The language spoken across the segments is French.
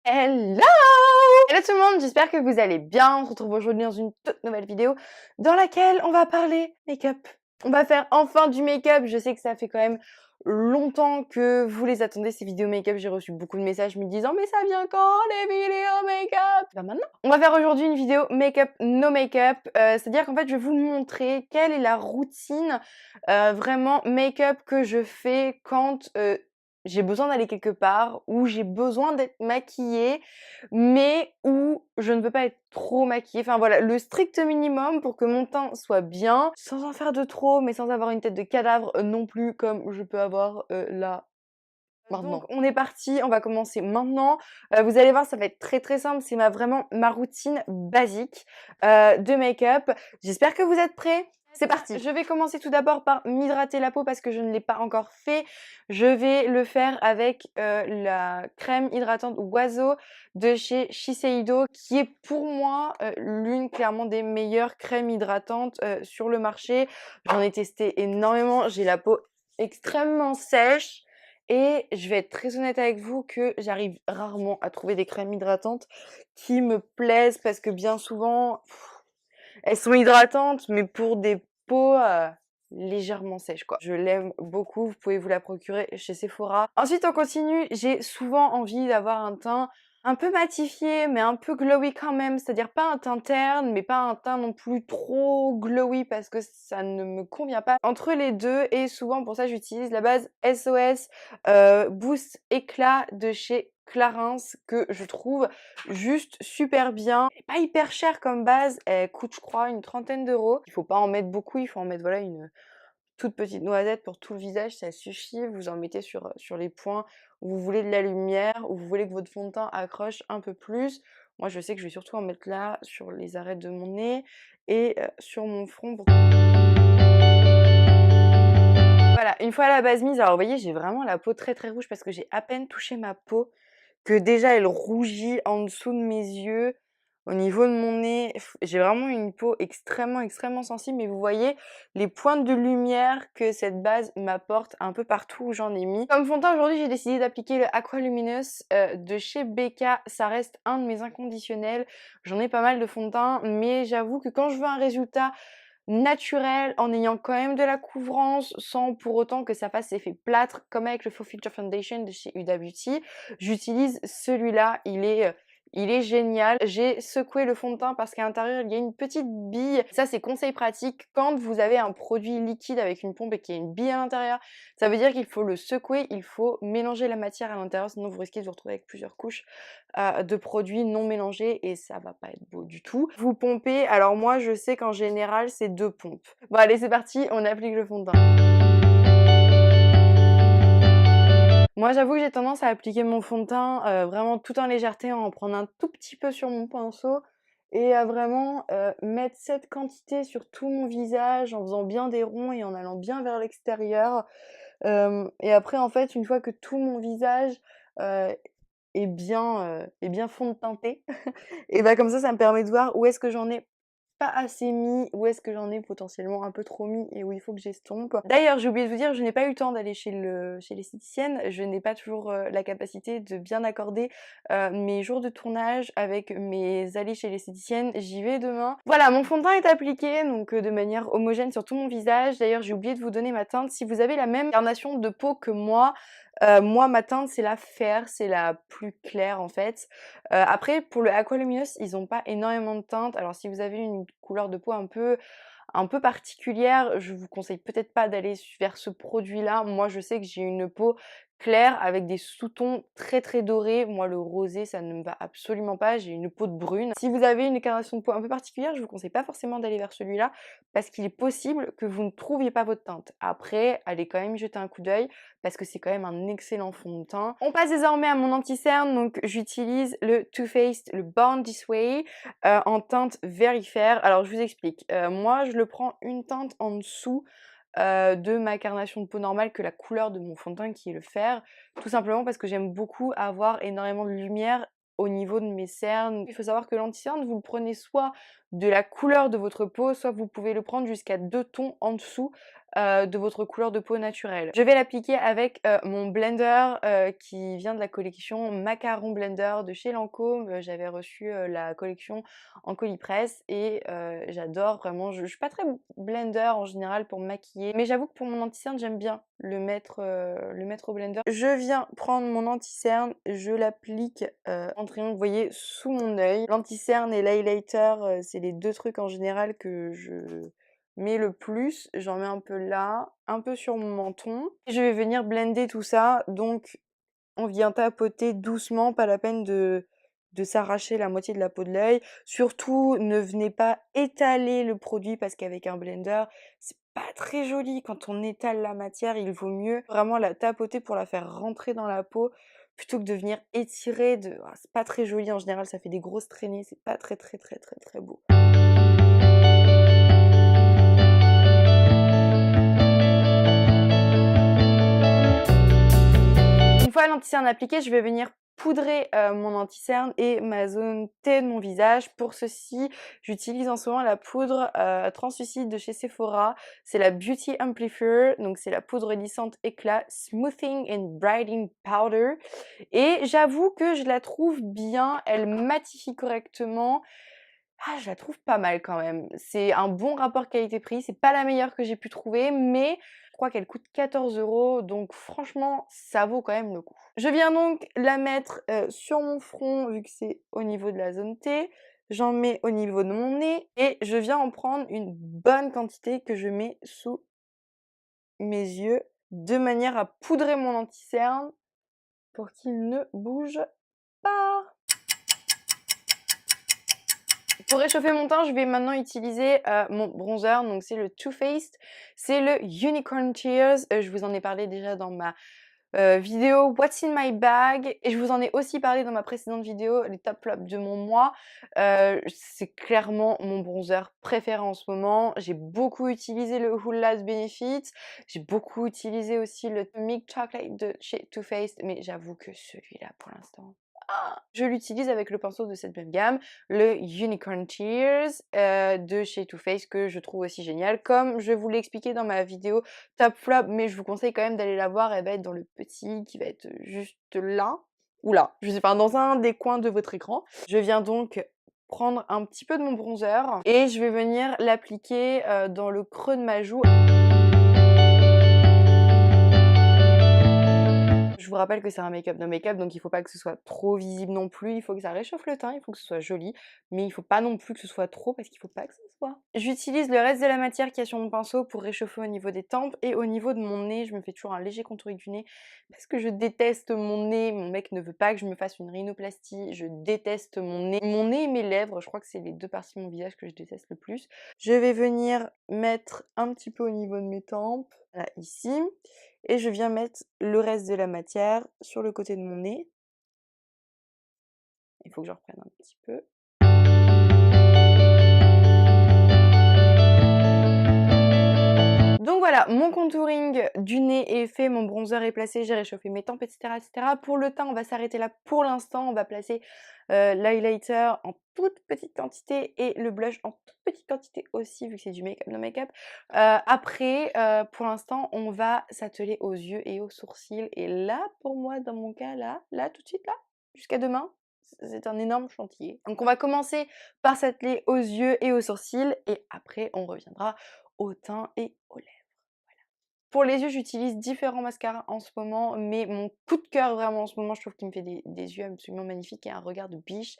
Hello! Hello tout le monde, j'espère que vous allez bien. On se retrouve aujourd'hui dans une toute nouvelle vidéo dans laquelle on va parler make-up. On va faire enfin du make-up. Je sais que ça fait quand même longtemps que vous les attendez ces vidéos make-up. J'ai reçu beaucoup de messages me disant mais ça vient quand les vidéos make-up? Bah maintenant. On va faire aujourd'hui une vidéo make-up, no make-up. C'est-à-dire qu'en fait je vais vous montrer quelle est la routine vraiment make-up que je fais quand j'ai besoin d'aller quelque part, où j'ai besoin d'être maquillée, mais où je ne veux pas être trop maquillée. Enfin voilà, le strict minimum pour que mon teint soit bien, sans en faire de trop, mais sans avoir une tête de cadavre non plus, comme je peux avoir là. Maintenant. Donc on est parti, on va commencer maintenant. Vous allez voir, ça va être très très simple. C'est vraiment ma routine basique de make-up. J'espère que vous êtes prêts. C'est parti. Je vais commencer tout d'abord par m'hydrater la peau parce que je ne l'ai pas encore fait. Je vais le faire avec la crème hydratante Oiseau de chez Shiseido qui est pour moi l'une clairement des meilleures crèmes hydratantes sur le marché. J'en ai testé énormément. J'ai la peau extrêmement sèche. Et je vais être très honnête avec vous que j'arrive rarement à trouver des crèmes hydratantes qui me plaisent parce que bien souvent, elles sont hydratantes, mais pour des peaux légèrement sèches, quoi. Je l'aime beaucoup, vous pouvez vous la procurer chez Sephora. Ensuite, on continue. J'ai souvent envie d'avoir un teint un peu matifié, mais un peu glowy quand même. C'est-à-dire pas un teint terne, mais pas un teint non plus trop glowy parce que ça ne me convient pas. Entre les deux, et souvent pour ça, j'utilise la base SOS Boost Éclat de chez Clarins que je trouve juste super bien. Elle est pas hyper chère comme base, elle coûte je crois une trentaine d'euros. Il faut pas en mettre beaucoup, il faut en mettre voilà une toute petite noisette pour tout le visage, ça suffit. Vous en mettez sur les points où vous voulez de la lumière, où vous voulez que votre fond de teint accroche un peu plus. Moi je sais que je vais surtout en mettre là, sur les arêtes de mon nez et sur mon front. Voilà, une fois la base mise, alors vous voyez j'ai vraiment la peau très très rouge parce que j'ai à peine touché ma peau que déjà elle rougit en dessous de mes yeux, au niveau de mon nez. J'ai vraiment une peau extrêmement sensible, mais vous voyez les pointes de lumière que cette base m'apporte un peu partout où j'en ai mis. Comme fond de teint, aujourd'hui, j'ai décidé d'appliquer le Aqualuminous de chez Becca. Ça reste un de mes inconditionnels. J'en ai pas mal de fond de teint, mais j'avoue que quand je veux un résultat naturel en ayant quand même de la couvrance sans pour autant que ça fasse effet plâtre comme avec le Faux Filter Foundation de chez Huda Beauty. J'utilise celui-là, il est génial. J'ai secoué le fond de teint parce qu'à l'intérieur il y a une petite bille. Ça c'est conseil pratique quand vous avez un produit liquide avec une pompe et qu'il y a une bille à l'intérieur. Ça veut dire qu'il faut le secouer, il faut mélanger la matière à l'intérieur sinon vous risquez de vous retrouver avec plusieurs couches de produits non mélangés et ça va pas être beau du tout. Vous pompez, alors moi je sais qu'en général c'est 2 pompes. Bon allez c'est parti, on applique le fond de teint. Moi j'avoue que j'ai tendance à appliquer mon fond de teint vraiment tout en légèreté, en prendre un tout petit peu sur mon pinceau et à vraiment mettre cette quantité sur tout mon visage en faisant bien des ronds et en allant bien vers l'extérieur. Et après en fait une fois que tout mon visage euh, est bien fond de teinté. Et bah comme ça me permet de voir où est-ce que j'en ai pas assez mis, où est-ce que j'en ai potentiellement un peu trop mis et où il faut que j'estompe. D'ailleurs, j'ai oublié de vous dire, je n'ai pas eu le temps d'aller chez l'esthéticienne. Je n'ai pas toujours la capacité de bien accorder mes jours de tournage avec mes allées chez l'esthéticienne. J'y vais demain. Voilà, mon fond de teint est appliqué donc de manière homogène sur tout mon visage. D'ailleurs, j'ai oublié de vous donner ma teinte. Si vous avez la même carnation de peau que moi ma teinte c'est la Fair, c'est la plus claire en fait. Après pour le Aqualuminous, ils ont pas énormément de teintes. Alors si vous avez une couleur de peau un peu particulière, je vous conseille peut-être pas d'aller vers ce produit-là. Moi, je sais que j'ai une peau claire avec des sous-tons très dorés. Moi, le rosé, ça ne me va absolument pas. J'ai une peau de brune. Si vous avez une carnation de peau un peu particulière, je vous conseille pas forcément d'aller vers celui-là parce qu'il est possible que vous ne trouviez pas votre teinte. Après, allez quand même y jeter un coup d'œil parce que c'est quand même un excellent fond de teint. On passe désormais à mon anti-cerne. Donc, j'utilise le Too Faced, le Born This Way en teinte Very Fair. Alors je vous explique, moi je le prends une teinte en dessous de ma carnation de peau normale que la couleur de mon fond de teint qui est le fer, tout simplement parce que j'aime beaucoup avoir énormément de lumière au niveau de mes cernes. Il faut savoir que l'anti-cerne, vous le prenez soit de la couleur de votre peau, soit vous pouvez le prendre jusqu'à 2 tons en dessous de votre couleur de peau naturelle. Je vais l'appliquer avec mon blender qui vient de la collection Macaron Blender de chez Lancôme. J'avais reçu la collection en colis-presse et j'adore vraiment. Je suis pas très blender en général pour me maquiller, mais j'avoue que pour mon anti-cerne, j'aime bien le mettre au blender. Je viens prendre mon anti-cerne, je l'applique en triangle, vous voyez, sous mon œil. L'anti-cerne et l'highlighter, c'est les 2 trucs en général que je mets le plus. J'en mets un peu là, un peu sur mon menton. Et je vais venir blender tout ça, donc on vient tapoter doucement, pas la peine de s'arracher la moitié de la peau de l'œil. Surtout, ne venez pas étaler le produit parce qu'avec un blender, c'est pas très joli. Quand on étale la matière, il vaut mieux vraiment la tapoter pour la faire rentrer dans la peau plutôt que de venir étirer. C'est pas très joli en général, ça fait des grosses traînées, c'est pas très très très très très beau. Une fois l'anti-cerne appliqué, je vais venir poudrer mon anti-cerne et ma zone T de mon visage. Pour ceci, j'utilise en ce moment la poudre translucide de chez Sephora. C'est la Beauty Amplifier, donc c'est la poudre lissante éclat Smoothing and Brightening Powder. Et j'avoue que je la trouve bien, elle matifie correctement. Ah, je la trouve pas mal quand même. C'est un bon rapport qualité-prix. C'est pas la meilleure que j'ai pu trouver, mais je crois qu'elle coûte 14 €, donc franchement, ça vaut quand même le coup. Je viens donc la mettre sur mon front, vu que c'est au niveau de la zone T. J'en mets au niveau de mon nez et je viens en prendre une bonne quantité que je mets sous mes yeux, de manière à poudrer mon anti-cerne pour qu'il ne bouge pas. Pour réchauffer mon teint, je vais maintenant utiliser mon bronzer, donc c'est le Too Faced, c'est le Unicorn Tears. Je vous en ai parlé déjà dans ma vidéo What's in my bag, et je vous en ai aussi parlé dans ma précédente vidéo, les top flops de mon mois. C'est clairement mon bronzer préféré en ce moment. J'ai beaucoup utilisé le Whole Loves Benefit, j'ai beaucoup utilisé aussi le Milk Chocolate de chez Too Faced, mais j'avoue que celui-là pour l'instant, je l'utilise avec le pinceau de cette même gamme, le Unicorn Tears de chez Too Faced, que je trouve aussi génial. Comme je vous l'ai expliqué dans ma vidéo Top Flop, mais je vous conseille quand même d'aller la voir, elle va être dans le petit qui va être juste là, ou là, je sais pas, dans un des coins de votre écran. Je viens donc prendre un petit peu de mon bronzer et je vais venir l'appliquer dans le creux de ma joue. Je vous rappelle que c'est un make-up no make-up, donc il faut pas que ce soit trop visible non plus, il faut que ça réchauffe le teint, il faut que ce soit joli, mais il faut pas non plus que ce soit trop parce qu'il faut pas que ça se voit. J'utilise le reste de la matière qu'il y a sur mon pinceau pour réchauffer au niveau des tempes, et au niveau de mon nez, je me fais toujours un léger contouring du nez parce que je déteste mon nez. Mon mec ne veut pas que je me fasse une rhinoplastie, je déteste mon nez. Mon nez et mes lèvres, je crois que c'est les 2 parties de mon visage que je déteste le plus. Je vais venir mettre un petit peu au niveau de mes tempes, là, ici. Et je viens mettre le reste de la matière sur le côté de mon nez. Il faut que je reprenne un petit peu. Donc voilà, mon contouring du nez est fait, mon bronzer est placé, j'ai réchauffé mes tempes, etc., etc. Pour le teint, on va s'arrêter là pour l'instant. On va placer l'highlighter en toute petite quantité et le blush en toute petite quantité aussi, vu que c'est du make-up no make-up. Après, pour l'instant, on va s'atteler aux yeux et aux sourcils. Et là, pour moi, dans mon cas, là, tout de suite, là, jusqu'à demain, c'est un énorme chantier. Donc on va commencer par s'atteler aux yeux et aux sourcils, et après, on reviendra au teint et aux lèvres. Pour les yeux, j'utilise différents mascaras en ce moment, mais mon coup de cœur vraiment en ce moment, je trouve qu'il me fait des yeux absolument magnifiques et un regard de biche,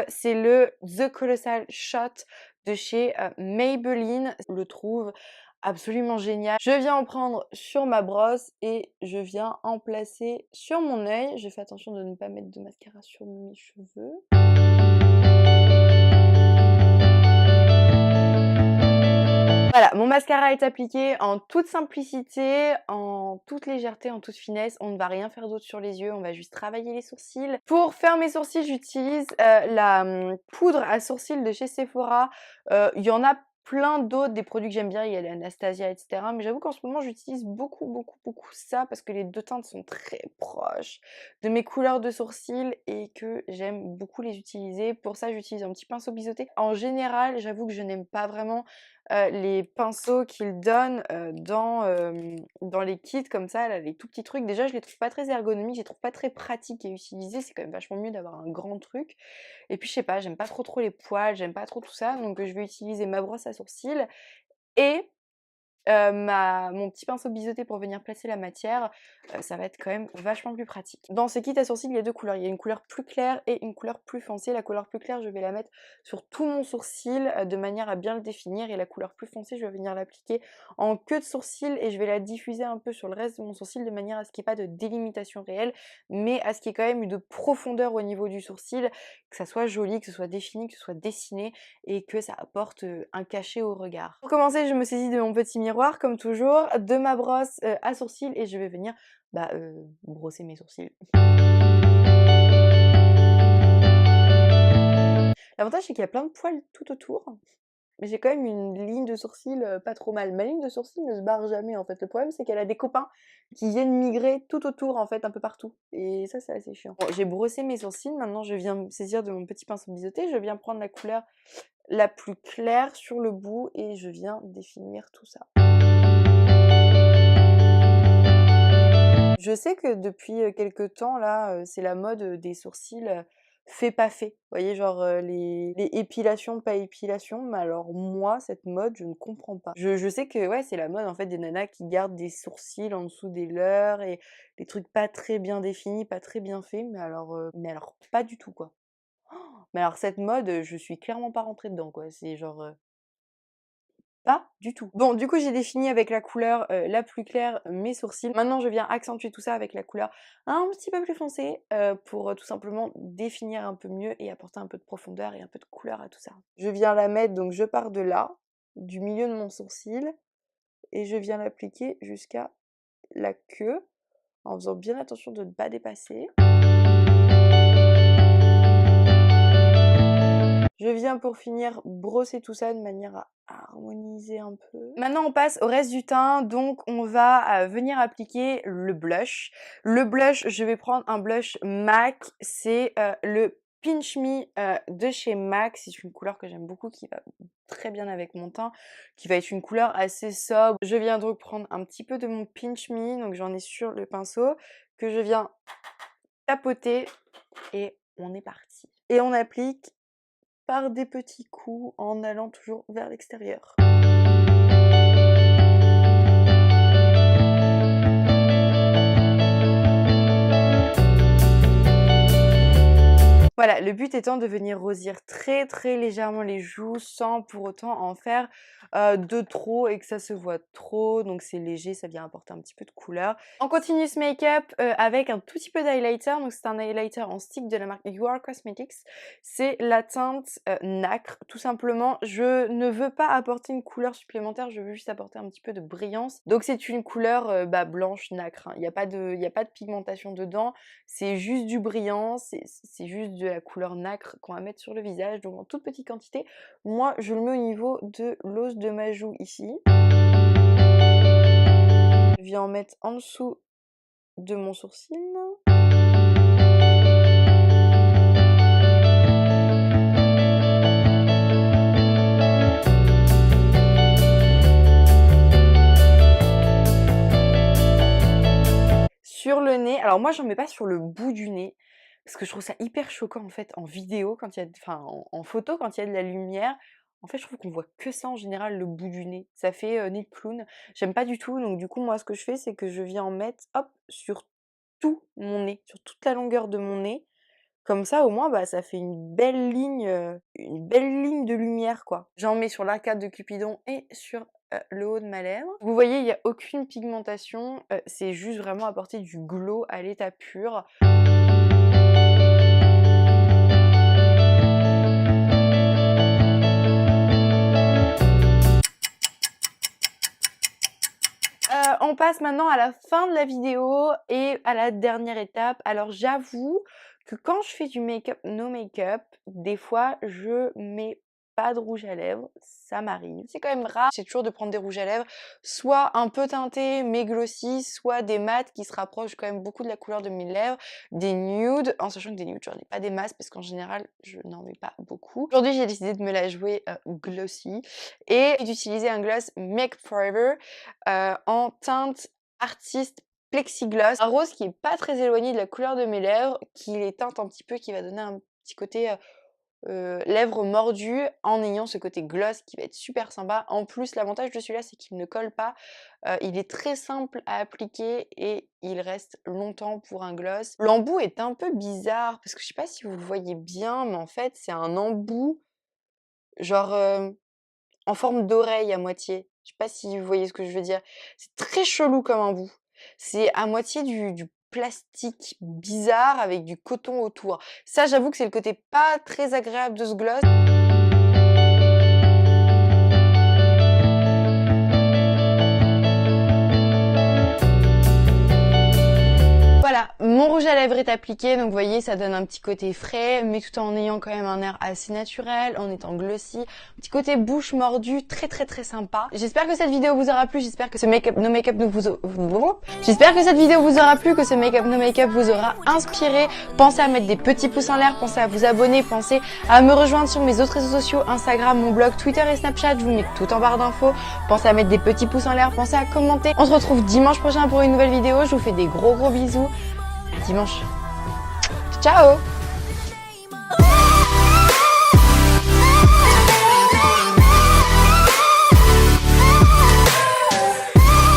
c'est le The Colossal Shot de chez Maybelline. Je le trouve absolument génial. Je viens en prendre sur ma brosse et je viens en placer sur mon œil. Je fais attention de ne pas mettre de mascara sur mes cheveux. Voilà, mon mascara est appliqué en toute simplicité, en toute légèreté, en toute finesse. On ne va rien faire d'autre sur les yeux, on va juste travailler les sourcils. Pour faire mes sourcils, j'utilise la poudre à sourcils de chez Sephora. Il y en a plein d'autres, des produits que j'aime bien, il y a les Anastasia et cetera, mais j'avoue qu'en ce moment j'utilise beaucoup ça parce que les 2 teintes sont très proches de mes couleurs de sourcils et que j'aime beaucoup les utiliser. Pour ça, j'utilise un petit pinceau biseauté. En général, j'avoue que je n'aime pas vraiment, les pinceaux qu'ils donnent, dans les kits comme ça, là, les tout petits trucs. Déjà, je les trouve pas très ergonomiques, je les trouve pas très pratiques à utiliser, c'est quand même vachement mieux d'avoir un grand truc. Et puis je sais pas, j'aime pas trop les poils, j'aime pas trop tout ça, donc je vais utiliser ma brosse à sourcils et ma mon petit pinceau biseauté pour venir placer la matière, ça va être quand même vachement plus pratique. Dans ce kit à sourcils, il y a 2 couleurs. Il y a une couleur plus claire et une couleur plus foncée. La couleur plus claire, je vais la mettre sur tout mon sourcil, de manière à bien le définir et la couleur plus foncée, je vais venir l'appliquer en queue de sourcil et je vais la diffuser un peu sur le reste de mon sourcil de manière à ce qu'il y ait pas de délimitation réelle, mais à ce qu'il y ait quand même de profondeur au niveau du sourcil, que ça soit joli, que ce soit défini, que ce soit dessiné et que ça apporte, un cachet au regard. Pour commencer, je me saisis de mon petit miroir comme toujours, de ma brosse, à sourcils et je vais venir, brosser mes sourcils. L'avantage, c'est qu'il y a plein de poils tout autour, mais j'ai quand même une ligne de sourcils, pas trop mal. Ma ligne de sourcils ne se barre jamais, en fait. Le problème, c'est qu'elle a des copains qui viennent migrer tout autour, en fait, un peu partout et ça, c'est assez chiant. Bon, j'ai brossé mes sourcils, maintenant je viens me saisir de mon petit pinceau biseauté, je viens prendre la couleur la plus claire sur le bout et je viens définir tout ça. Je sais que depuis, quelque temps là, c'est la mode, des sourcils, fait pas fait. Vous voyez genre, les épilations, pas épilations, mais alors moi cette mode je ne comprends pas. Je sais que ouais, c'est la mode en fait des nanas qui gardent des sourcils en dessous des leurs et des trucs pas très bien définis, pas très bien faits, mais alors pas du tout quoi. Mais alors cette mode, je suis clairement pas rentrée dedans quoi, c'est genre, pas du tout. Bon, du coup, j'ai défini avec la couleur, la plus claire mes sourcils. Maintenant, je viens accentuer tout ça avec la couleur un petit peu plus foncée, pour, tout simplement définir un peu mieux et apporter un peu de profondeur et un peu de couleur à tout ça. Je viens la mettre, donc je pars de là, du milieu de mon sourcil et je viens l'appliquer jusqu'à la queue, en faisant bien attention de ne pas dépasser. Je viens pour finir brosser tout ça de manière à harmoniser un peu. Maintenant on passe au reste du teint, donc on va, venir appliquer le blush. Le blush, je vais prendre un blush MAC, c'est, le Pinch Me, de chez MAC. C'est une couleur que j'aime beaucoup, qui va très bien avec mon teint, qui va être une couleur assez sobre. Je viens donc prendre un petit peu de mon Pinch Me, donc j'en ai sur le pinceau, que je viens tapoter et on est parti. Et on applique par des petits coups en allant toujours vers l'extérieur. Voilà, le but étant de venir rosir très légèrement les joues sans pour autant en faire, de trop et que ça se voit trop, donc c'est léger, ça vient apporter un petit peu de couleur. On continue ce make-up, avec un tout petit peu d'highlighter, donc c'est un highlighter en stick de la marque You Are Cosmetics. C'est la teinte, nacre, tout simplement. Je ne veux pas apporter une couleur supplémentaire, je veux juste apporter un petit peu de brillance. Donc c'est une couleur, blanche nacre, hein. Il y a pas de pigmentation dedans, c'est juste du brillant, c'est juste de la couleur nacre qu'on va mettre sur le visage, donc en toute petite quantité. Moi, je le mets au niveau de l'os de ma joue ici. Je viens en mettre en dessous de mon sourcil. Sur le nez, alors moi j'en mets pas sur le bout du nez, parce que je trouve ça hyper choquant en fait en vidéo quand il y a en photo quand il y a de la lumière. En fait, je trouve qu'on voit que ça en général, le bout du nez. Ça fait, nez de clown. J'aime pas du tout, donc du coup moi ce que je fais, c'est que je viens en mettre, hop, sur tout mon nez, sur toute la longueur de mon nez. Comme ça au moins, ça fait une belle ligne de lumière quoi. J'en mets sur l'arcade de Cupidon et sur, le haut de ma lèvre. Vous voyez, il y a aucune pigmentation, c'est juste vraiment apporter du glow à l'état pur. On passe maintenant à la fin de la vidéo et à la dernière étape. Alors j'avoue que quand je fais du make-up, no make-up, des fois je mets pas de rouge à lèvres, ça m'arrive. C'est quand même rare, c'est toujours de prendre des rouges à lèvres, soit un peu teintés mais glossy, soit des mats qui se rapprochent quand même beaucoup de la couleur de mes lèvres, des nudes, en sachant que des nudes, j'en ai pas des masses parce qu'en général, je n'en mets pas beaucoup. Aujourd'hui, j'ai décidé de me la jouer glossy et d'utiliser un gloss Make Forever en teinte Artist Plexigloss, un rose qui est pas très éloigné de la couleur de mes lèvres, qui les teinte un petit peu, qui va donner un petit côté lèvres mordues en ayant ce côté gloss qui va être super sympa. En plus, l'avantage de celui-là, c'est qu'il ne colle pas. Il est très simple à appliquer et il reste longtemps pour un gloss. L'embout est un peu bizarre parce que je sais pas si vous le voyez bien, mais en fait, c'est un embout genre en forme d'oreille à moitié. Je sais pas si vous voyez ce que je veux dire. C'est très chelou comme embout. C'est à moitié du plastique bizarre avec du coton autour. Ça, j'avoue que c'est le côté pas très agréable de ce gloss. Voilà, mon rouge à lèvres est appliqué, donc vous voyez, ça donne un petit côté frais, mais tout en ayant quand même un air assez naturel, en étant glossy, un petit côté bouche mordue, très très très sympa. J'espère que cette vidéo vous aura plu, j'espère que ce make-up no make-up j'espère que cette vidéo vous aura plu, que ce make-up no make-up vous aura inspiré. Pensez à mettre des petits pouces en l'air, pensez à vous abonner, pensez à me rejoindre sur mes autres réseaux sociaux, Instagram, mon blog, Twitter et Snapchat, je vous mets tout en barre d'infos. Pensez à mettre des petits pouces en l'air, pensez à commenter. On se retrouve dimanche prochain pour une nouvelle vidéo, je vous fais des gros bisous. À dimanche. Ciao!